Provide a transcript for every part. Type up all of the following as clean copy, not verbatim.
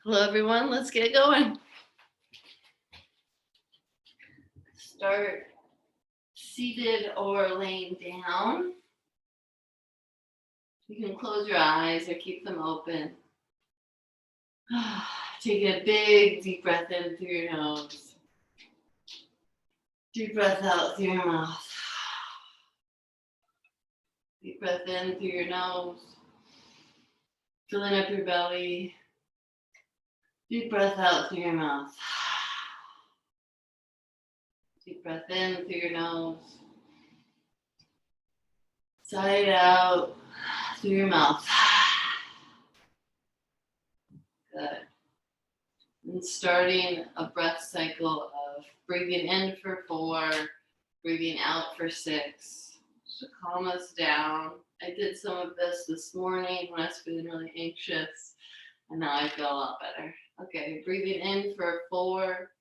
Hello, everyone. Let's get going. Start seated or laying down. You can close your eyes or keep them open. Take a big, deep breath in through your nose. Deep breath out through your mouth. Deep breath in through your nose. Filling up your belly. Deep breath out through your mouth. Deep breath in through your nose. Sigh it out through your mouth. Good. And starting a breath cycle of breathing in for 4, breathing out for 6. Just to calm us down. I did some of this morning when I was feeling really anxious, and now I feel a lot better. Okay, breathing in for 4,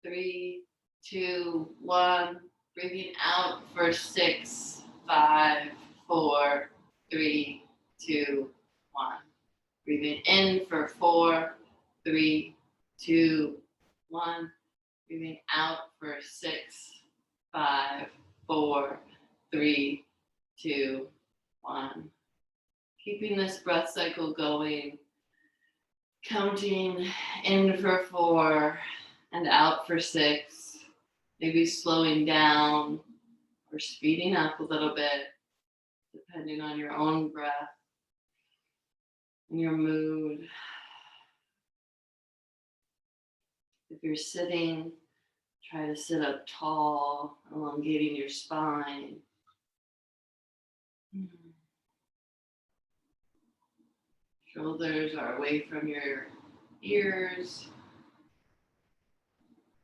3, 2, 1. Breathing out for 6, 5, 4, 3, 2, 1. Breathing in for 4, 3, 2, 1. Breathing out for 6, 5, 4, 3, 2, 1. Keeping this breath cycle going, counting in for 4 and out for 6, maybe slowing down or speeding up a little bit, depending on your own breath and your mood. If you're sitting, try to sit up tall, elongating your spine. Shoulders are away from your ears.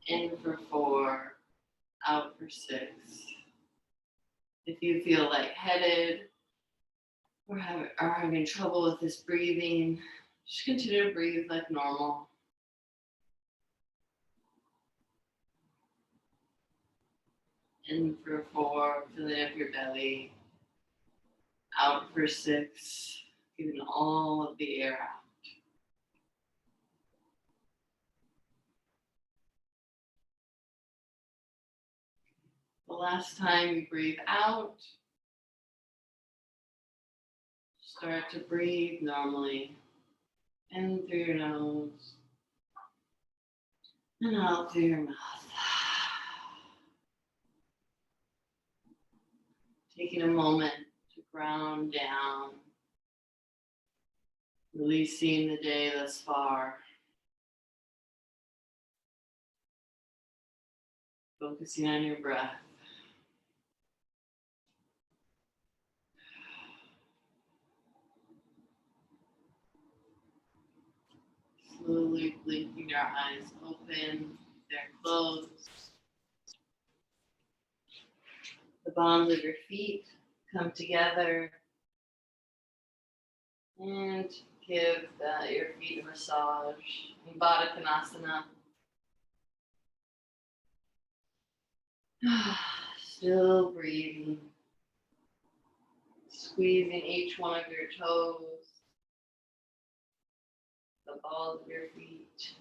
In for 4, out for 6. If you feel lightheaded or are having trouble with this breathing, just continue to breathe like normal. In for 4, filling up your belly. Out for 6, giving all of the air out. The last time you breathe out, start to breathe normally. In through your nose and out through your mouth. Taking a moment to ground down, releasing the day thus far. Focusing on your breath. Slowly blinking your eyes open, they're closed. The palms of your feet come together and give your feet a massage in Baddha Konasana. Still breathing, squeezing each one of your toes, the balls of your feet,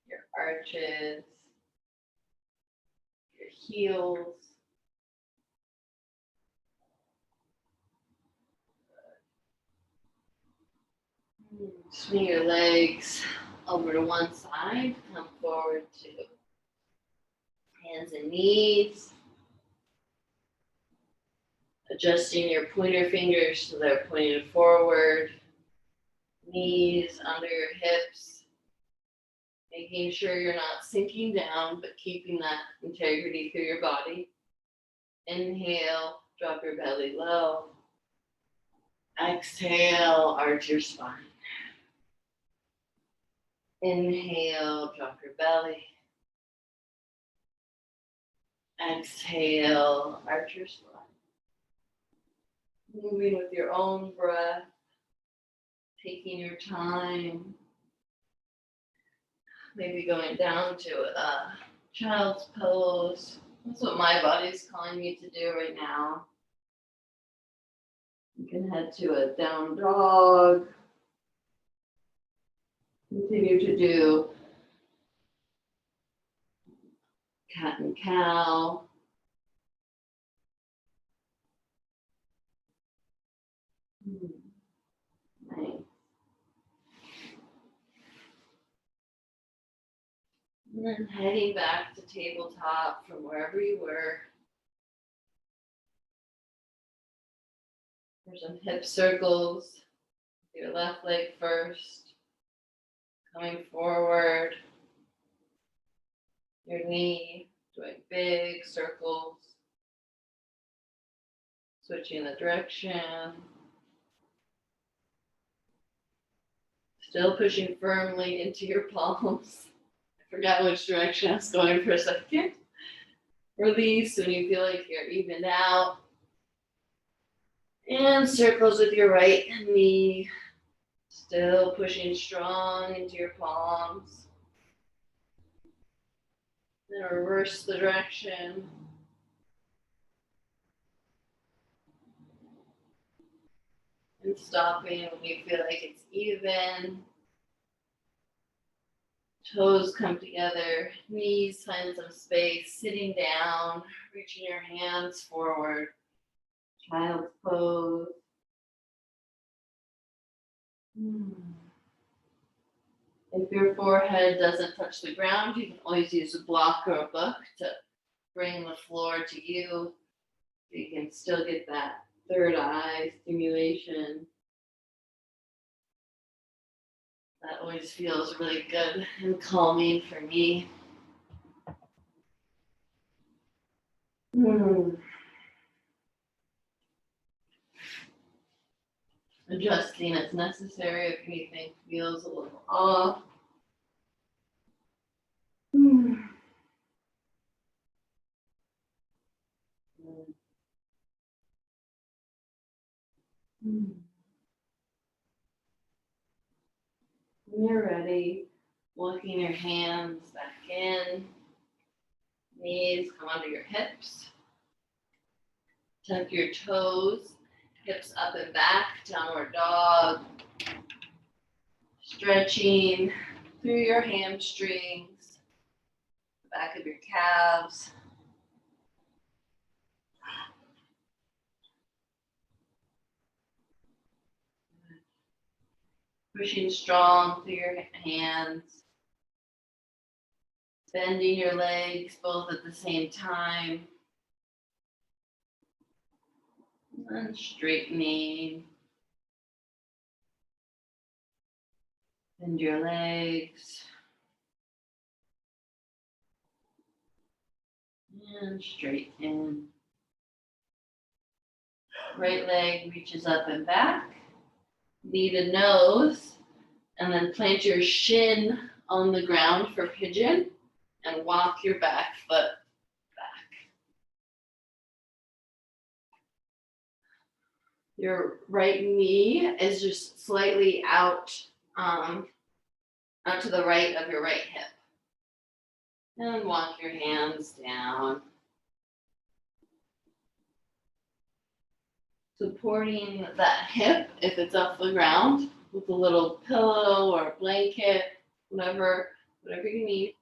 your arches, your heels. Swing your legs over to one side, come forward to hands and knees. Adjusting your pointer fingers so they're pointed forward. Knees under your hips. Making sure you're not sinking down, but keeping that integrity through your body. Inhale, drop your belly low. Exhale, arch your spine. Inhale, drop your belly. Exhale, arch your spine. Moving with your own breath, taking your time. Maybe going down to a child's pose. That's what my body's calling me to do right now. You can head to a down dog. Continue to do cat and cow. Nice. And then heading back to tabletop from wherever you were. For some hip circles. Your left leg first. Coming forward. Your knee doing big circles. Switching the direction. Still pushing firmly into your palms. I forgot which direction I was going for a second. Release when you feel like you're evened out. And circles with your right knee. Still pushing strong into your palms. Then reverse the direction. And stopping when you feel like it's even. Toes come together, knees find some space, sitting down, reaching your hands forward. Child's pose. If your forehead doesn't touch the ground, you can always use a block or a book to bring the floor to you. So you can still get that third eye stimulation. That always feels really good and calming for me. Adjusting as necessary if anything feels a little off. When you're ready, walking your hands back in, knees come under your hips, tuck your toes, hips up and back, downward dog, stretching through your hamstrings, the back of your calves. Pushing strong through your hands. Bending your legs both at the same time. And straightening. Bend your legs. And straighten. Right leg reaches up and back. Knee to nose. And then plant your shin on the ground for pigeon. And walk your back foot back. Your right knee is just slightly out to the right of your right hip. And walk your hands down. Supporting that hip if it's off the ground with a little pillow or a blanket, whatever you need.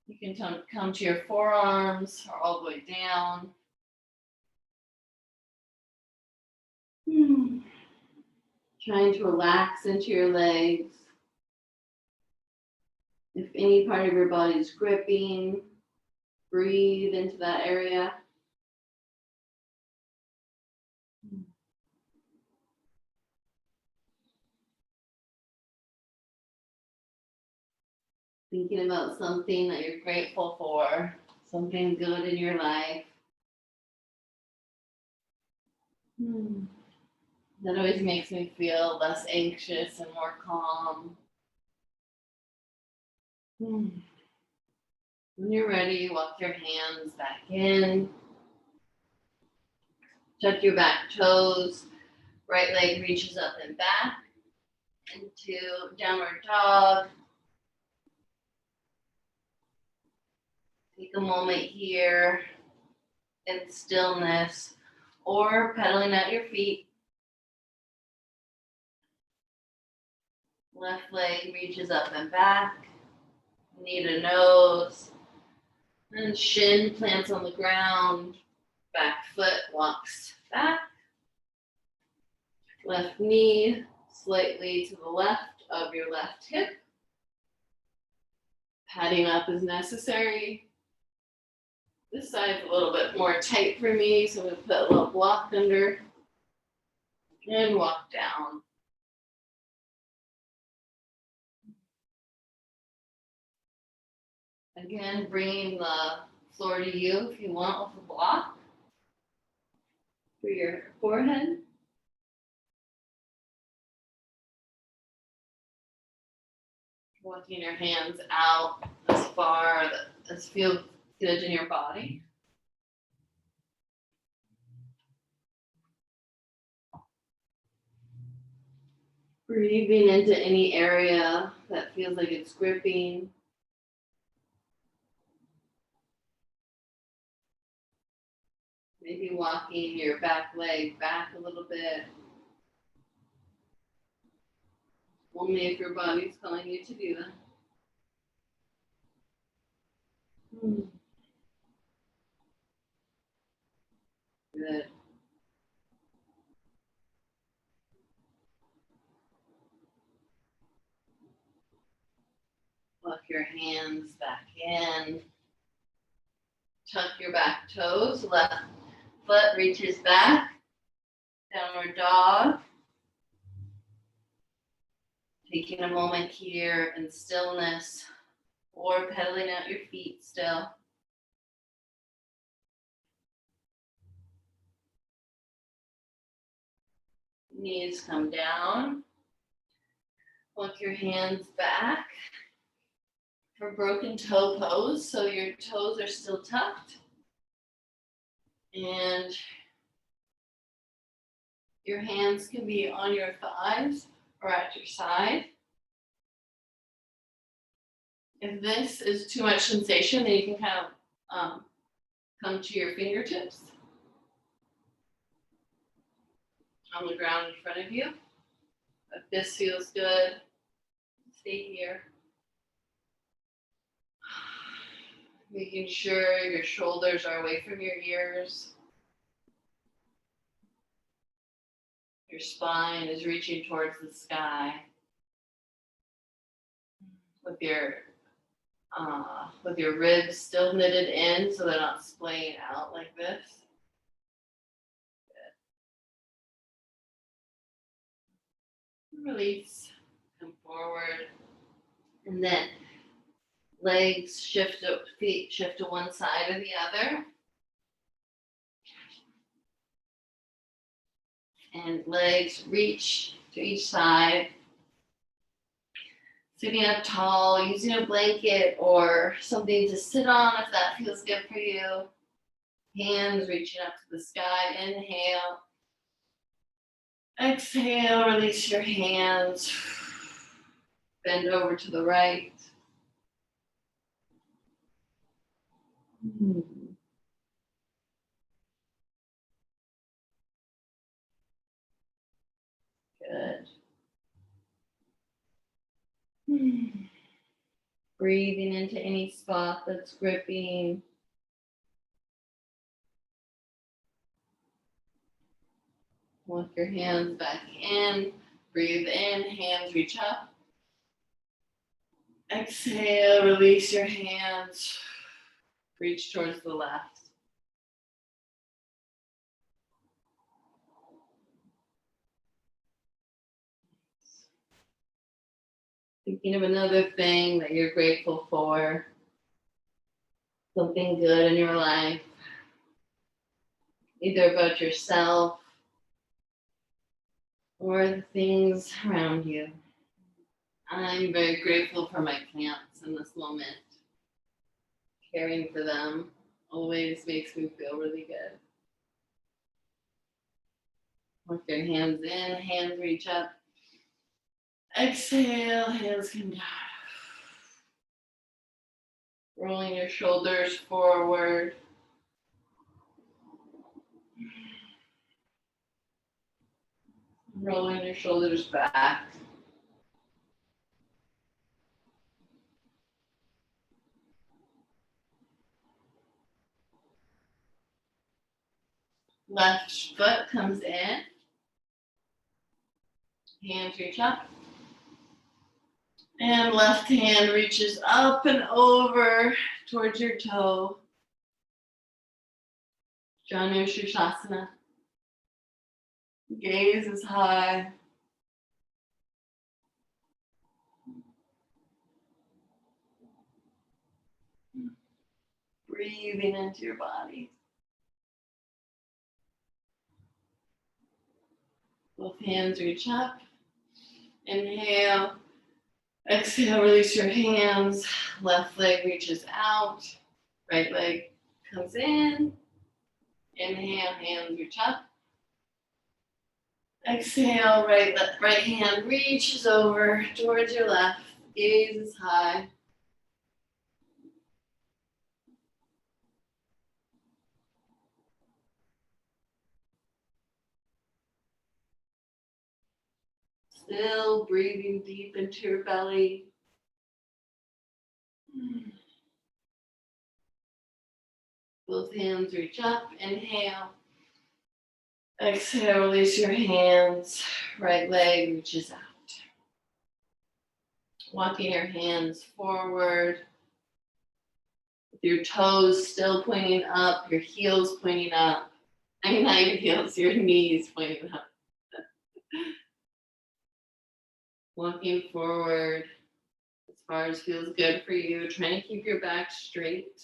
You can come to your forearms or all the way down. Trying to relax into your legs. If any part of your body is gripping, breathe into that area. Thinking about something that you're grateful for, something good in your life. That always makes me feel less anxious and more calm. When you're ready, walk your hands back in. Tuck your back toes. Right leg reaches up and back into downward dog. Take a moment here in stillness or pedaling at your feet. Left leg reaches up and back, knee to nose, and shin plants on the ground, back foot walks back, left knee slightly to the left of your left hip. Padding up is necessary. This side's a little bit more tight for me, so I'm going to put a little block under and walk down. Again, bringing the floor to you if you want with a block for your forehead. Walking your hands out as far as feels good in your body. Breathing into any area that feels like it's gripping. Maybe walking your back leg back a little bit. Only if your body's telling you to do that. Good. Walk your hands back in. Tuck your back toes. Left foot reaches back. Downward dog. Taking a moment here in stillness or pedaling out your feet still. Knees come down. Walk your hands back for broken toe pose. So your toes are still tucked. And your hands can be on your thighs or at your side. If this is too much sensation, then you can kind of come to your fingertips on the ground in front of you. If this feels good, stay here. Making sure your shoulders are away from your ears. Your spine is reaching towards the sky. With your ribs still knitted in so they're not splaying out like this. Good. Release, come forward. And then legs shift to, feet shift to one side or the other. And legs reach to each side. Sitting up tall, using a blanket or something to sit on if that feels good for you. Hands reaching up to the sky. Inhale. Exhale, release your hands. Bend over to the right. Good. Breathing into any spot that's gripping. Walk your hands back in. Breathe in, hands reach up. Exhale, release your hands. Reach towards the left. Thinking of another thing that you're grateful for. Something good in your life. Either about yourself or the things around you. I'm very grateful for my plants in this moment. Caring for them always makes me feel really good. With your hands in, hands reach up. Exhale, hands come down. Rolling your shoulders forward. Rolling your shoulders back. Left foot comes in. Hands reach up. And left hand reaches up and over towards your toe. Janu Shirshasana. Gaze is high. Breathing into your body. Both hands reach up. Inhale. Exhale, release your hands. Left leg reaches out. Right leg comes in. Inhale, hands reach up. Exhale, right hand reaches over towards your left. Gaze is high. Still breathing deep into your belly. Both hands reach up. Inhale. Exhale, release your hands. Right leg reaches out. Walking your hands forward. With your toes still pointing up, your heels pointing up. I mean, not your heels, your knees pointing up. Walking forward as far as feels good for you. Trying to keep your back straight.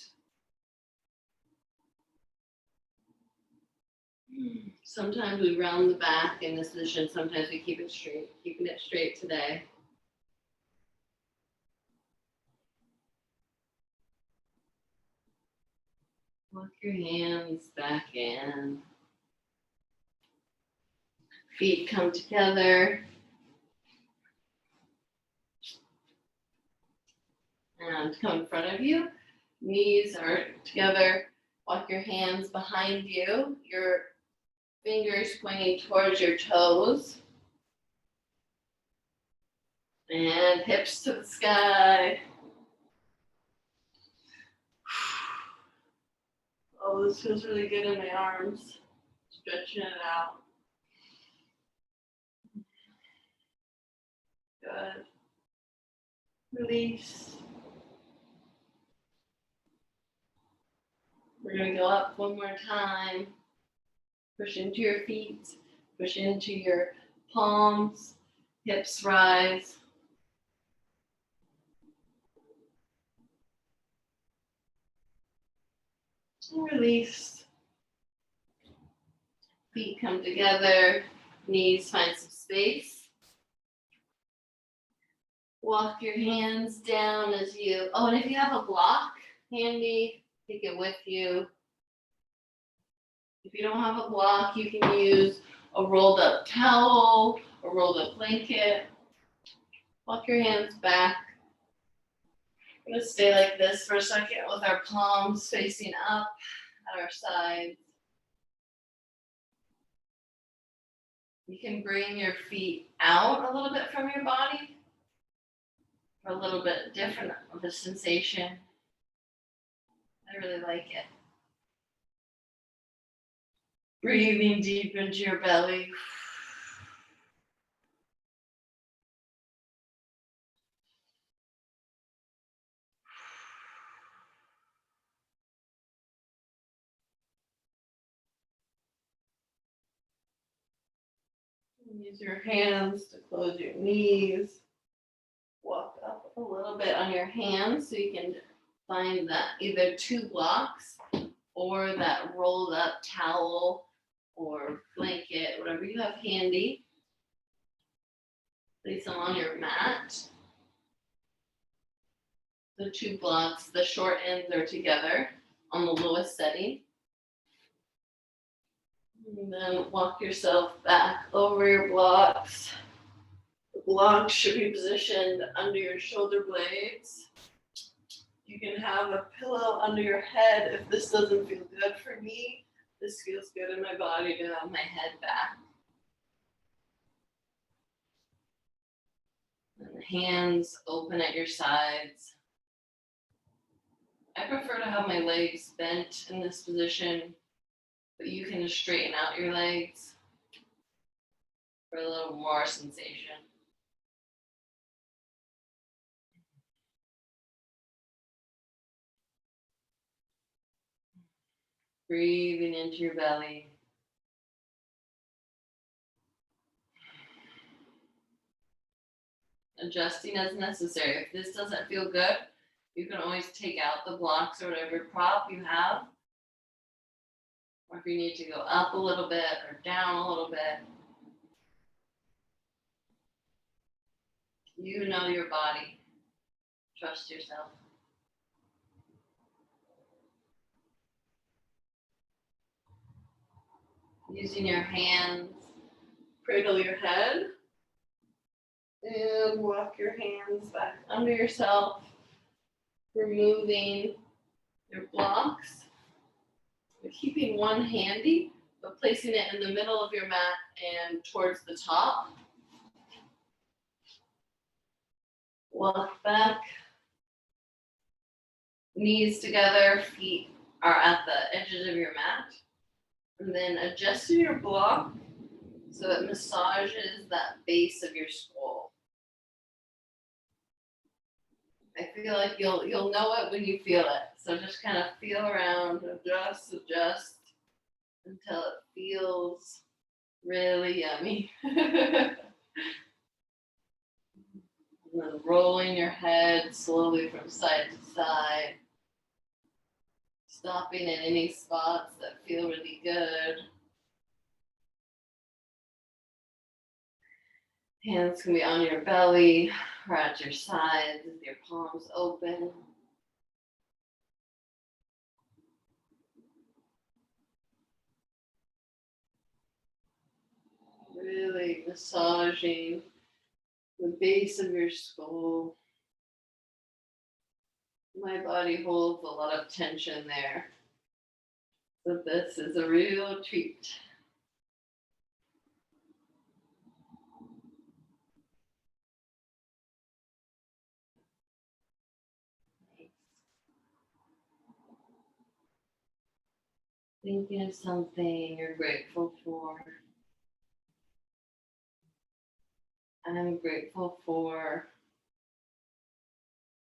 Sometimes we round the back in this position. Sometimes we keep it straight. Keeping it straight today. Walk your hands back in. Feet come together. And come in front of you. Knees are together. Walk your hands behind you. Your fingers pointing towards your toes. And hips to the sky. Oh, this feels really good in my arms. Stretching it out. Good. Release. We're going to go up one more time. Push into your feet. Push into your palms. Hips rise. And release. Feet come together. Knees find some space. Walk your hands down as you, and if you have a block handy, take it with you. If you don't have a block, you can use a rolled up towel, a rolled up blanket. Walk your hands back. We're gonna stay like this for a second with our palms facing up at our sides. You can bring your feet out a little bit from your body for a little bit different of a sensation. I really like it. Breathing deep into your belly. Use your hands to close your knees. Walk up a little bit on your hands so you can find that either two blocks or that rolled up towel or blanket, whatever you have handy. Place them on your mat. The two blocks, the short ends are together on the lowest setting. And then walk yourself back over your blocks. The blocks should be positioned under your shoulder blades. You can have a pillow under your head if this doesn't feel good for me. This feels good in my body to have my head back. And the hands open at your sides. I prefer to have my legs bent in this position. but you can straighten out your legs for a little more sensation. Breathing into your belly. Adjusting as necessary. If this doesn't feel good, you can always take out the blocks or whatever prop you have. Or if you need to go up a little bit or down a little bit. You know your body. Trust yourself. Using your hands, cradle your head. And walk your hands back under yourself, removing your blocks. You're keeping one handy, but placing it in the middle of your mat and towards the top. Walk back. Knees together, feet are at the edges of your mat. And then adjusting your block so it massages that base of your skull. I feel like you'll know it when you feel it. So just kind of feel around, adjust until it feels really yummy. And then rolling your head slowly from side to side. Stopping in any spots that feel really good. Hands can be on your belly or at your sides with your palms open. Really massaging the base of your skull. My body holds a lot of tension there. So this is a real treat. Thinking of something you're grateful for. I'm grateful for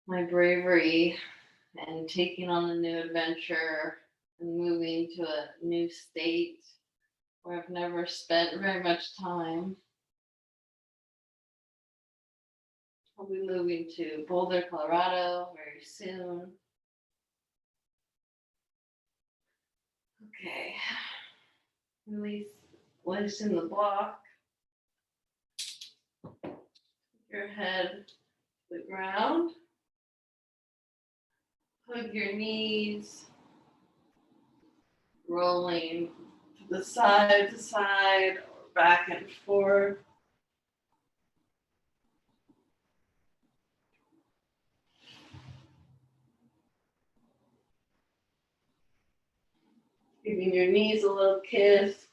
my bravery and taking on a new adventure and moving to a new state where I've never spent very much time. I'll be moving to Boulder, Colorado very soon. Okay, releasing the block. Your head to the ground. Hug your knees. Rolling to the side to side or back and forth. Giving your knees a little kiss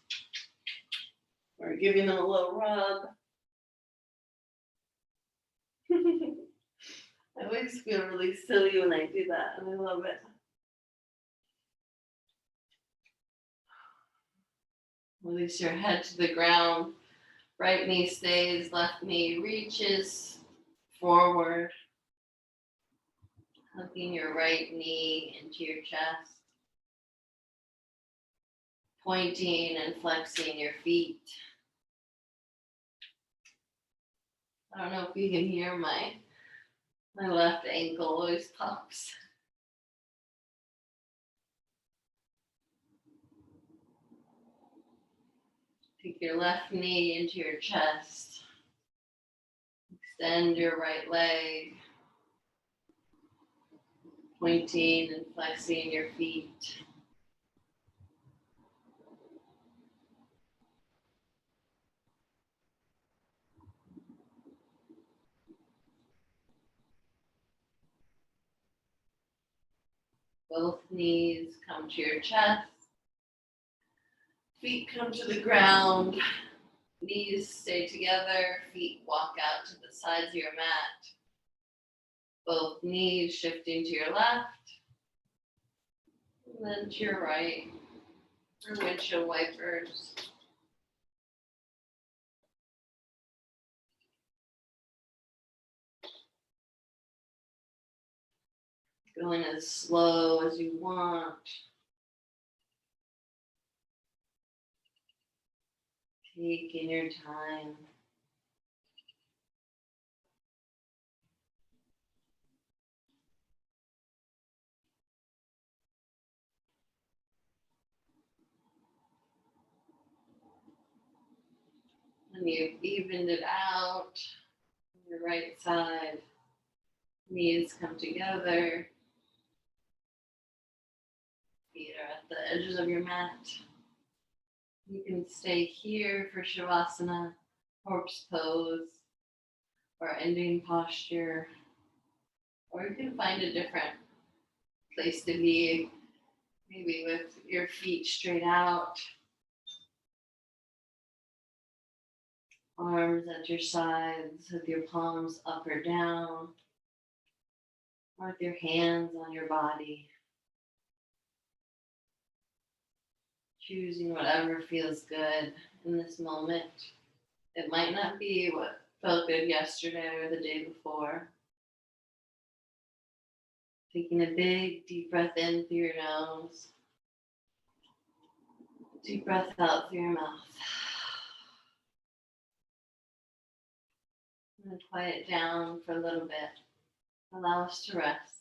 or giving them a little rub. I always feel really silly when I do that, and I love it. Release your head to the ground. Right knee stays, left knee reaches forward. Hugging your right knee into your chest. Pointing and flexing your feet. I don't know if you can hear my left ankle always pops. Take your left knee into your chest. Extend your right leg. Pointing and flexing your feet. Both knees come to your chest. Feet come to the ground. Knees stay together. Feet walk out to the sides of your mat. Both knees shifting to your left. And then to your right. or windshield wipers. Going as slow as you want. Taking your time. When you've evened it out, on your right side, knees come together, feet are at the edges of your mat. You can stay here for Shavasana, corpse pose, or ending posture, or you can find a different place to be, maybe with your feet straight out, arms at your sides with your palms up or down, or with your hands on your body. Choosing whatever feels good in this moment. It might not be what felt good yesterday or the day before. Taking a big deep breath in through your nose. Deep breath out through your mouth. And then quiet down for a little bit. Allow us to rest.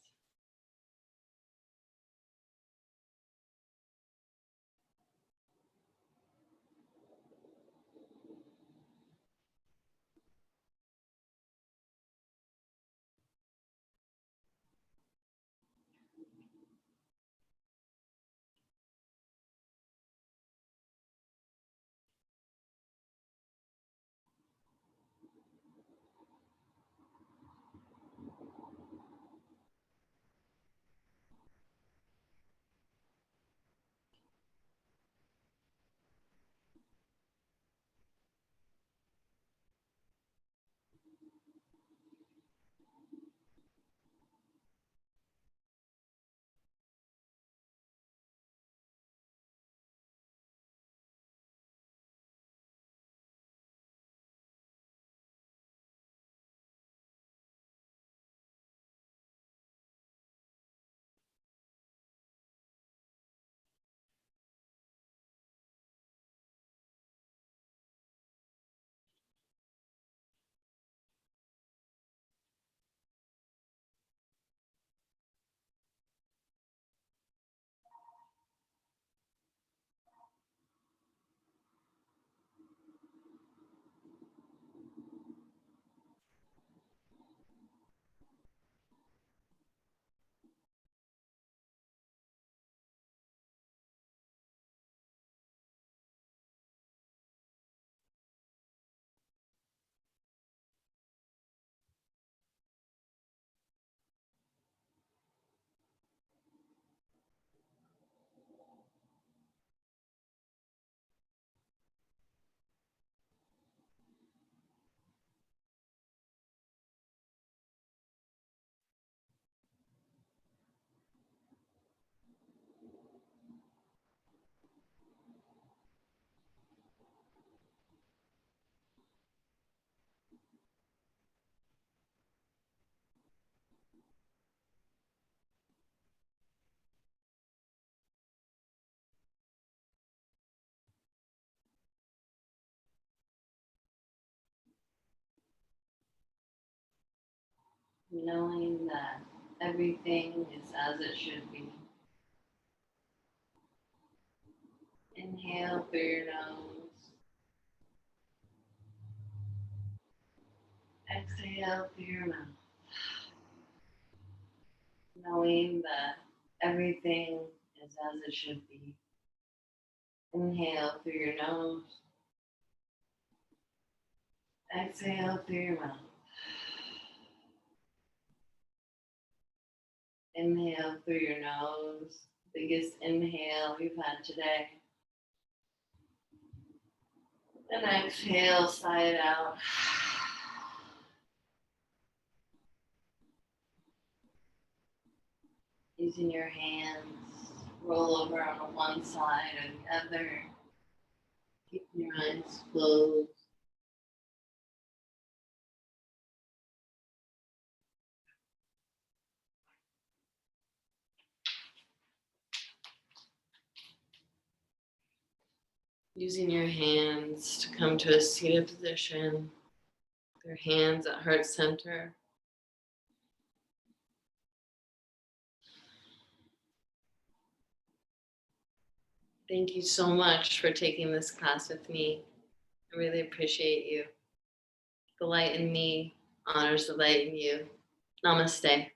Knowing that everything is as it should be. Inhale through your nose. Exhale through your mouth. Knowing that everything is as it should be. Inhale through your nose. Exhale through your mouth. Inhale through your nose. Biggest inhale you've had today. And exhale, sigh it out. Using your hands, roll over on one side or the other. Keep your eyes closed. Using your hands to come to a seated position, your hands at heart center. Thank you so much for taking this class with me. I really appreciate you. The light in me honors the light in you. Namaste.